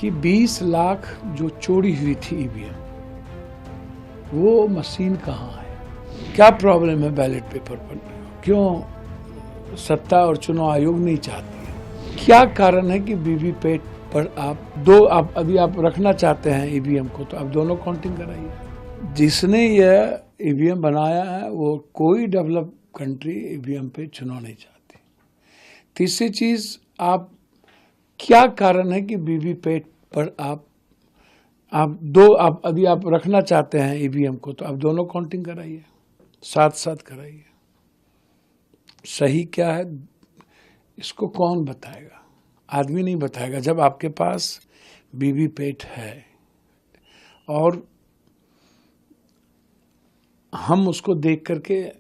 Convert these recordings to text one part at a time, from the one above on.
कि 20 लाख जो चोरी हुई थी ईवीएम, वो मशीन कहाँ है? क्या प्रॉब्लम है बैलेट पेपर पर? क्यों सत्ता और चुनाव आयोग नहीं चाहती है? क्या कारण है कि वीवीपैट पर आप रखना चाहते हैं ईवीएम को, तो आप दोनों काउंटिंग कराइए। जिसने यह ईवीएम बनाया है वो कोई डेवलप कंट्री ईवीएम पे चुनाव नहीं चाहती। तीसरी चीज, क्या कारण है कि वीवीपैट पर आप रखना चाहते हैं ईवीएम को, तो आप दोनों काउंटिंग कराइए, साथ साथ कराइए। सही क्या है इसको कौन बताएगा? आदमी नहीं बताएगा। जब आपके पास वीवीपैट है और हम उसको देख करके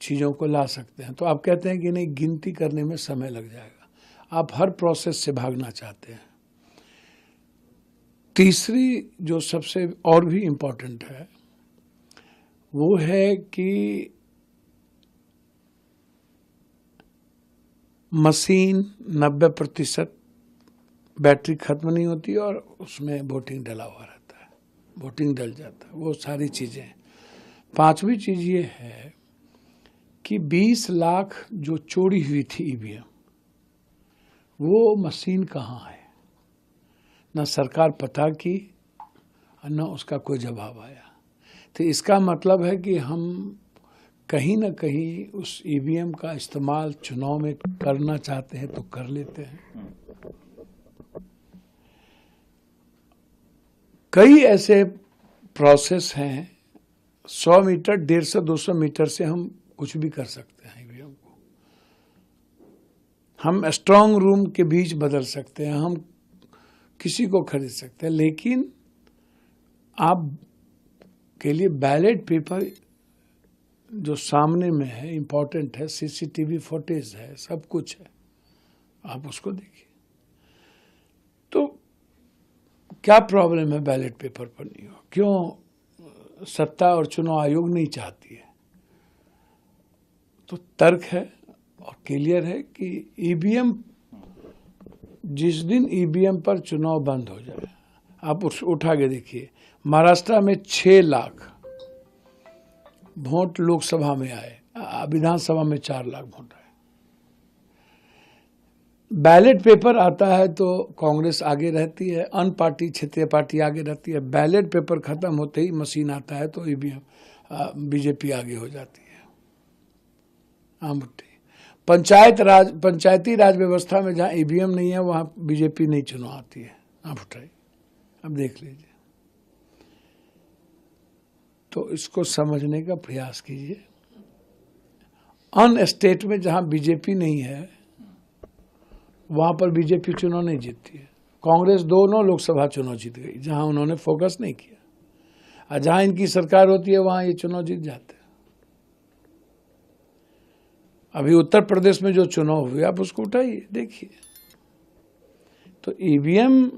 चीज़ों को ला सकते हैं, तो आप कहते हैं कि नहीं, गिनती करने में समय लग जाएगा। आप हर प्रोसेस से भागना चाहते हैं। तीसरी जो सबसे और भी इम्पोर्टेंट है वो है कि मशीन 90% बैटरी खत्म नहीं होती और उसमें वोटिंग डला हुआ रहता है, वोटिंग डल जाता है, वो सारी चीज़ें। पांचवी चीज़ ये है कि 20 लाख जो चोरी हुई थी ईवीएम, वो मशीन कहाँ है? ना सरकार पता की और ना उसका कोई जवाब आया। तो इसका मतलब है कि हम कहीं ना कहीं उस ईवीएम का इस्तेमाल चुनाव में करना चाहते हैं तो कर लेते हैं। कई ऐसे प्रोसेस हैं, 100 मीटर, 150-200 मीटर से हम कुछ भी कर सकते हैं ईवीएम को। हम स्ट्रांग रूम के बीच बदल सकते हैं, हम किसी को खरीद सकते हैं, लेकिन आप के लिए बैलेट पेपर जो सामने में है इम्पोर्टेंट है, सीसीटीवी फुटेज है, सब कुछ है, आप उसको देखिए। तो क्या प्रॉब्लम है बैलेट पेपर पर नहीं हो? क्यों सत्ता और चुनाव आयोग नहीं चाहती है? तो तर्क है और क्लियर है कि ईवीएम, जिस दिन ईवीएम पर चुनाव बंद हो जाए, आप उठा के देखिए, महाराष्ट्र में 6 लाख वोट लोकसभा में आए, विधानसभा में 4 लाख वोट आए। बैलेट पेपर आता है तो कांग्रेस आगे रहती है, अन्य पार्टी, क्षेत्रीय पार्टी आगे रहती है। बैलेट पेपर खत्म होते ही मशीन आता है तो ईवीएम बीजेपी आगे हो जाती है। पंचायती राज व्यवस्था में जहाँ ईवीएम नहीं है वहाँ बीजेपी नहीं चुनाव आती है। आप उठाइए, अब देख लीजिए। तो इसको समझने का प्रयास कीजिए। अन्य स्टेट में जहाँ बीजेपी नहीं है वहाँ पर बीजेपी चुनाव नहीं जीतती है। कांग्रेस दोनों लोकसभा चुनाव जीत गई जहाँ उन्होंने फोकस नहीं किया, और जहाँ इनकी सरकार होती है वहाँ ये चुनाव जीत जाते हैं। अभी उत्तर प्रदेश में जो चुनाव हुए, आप उसको उठाइए, देखिए। तो ईवीएम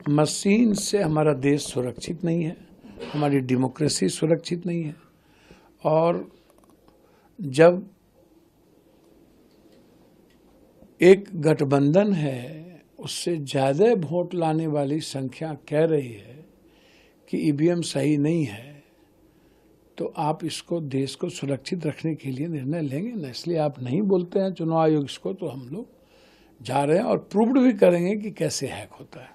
मशीन से हमारा देश सुरक्षित नहीं है, हमारी डेमोक्रेसी सुरक्षित नहीं है। और जब एक गठबंधन है उससे ज़्यादा वोट लाने वाली संख्या कह रही है कि ईवीएम सही नहीं है, तो आप इसको, देश को सुरक्षित रखने के लिए निर्णय लेंगे ना। इसलिए आप नहीं बोलते हैं चुनाव आयोग इसको, तो हम लोग जा रहे हैं और प्रूव्ड भी करेंगे कि कैसे हैक होता है।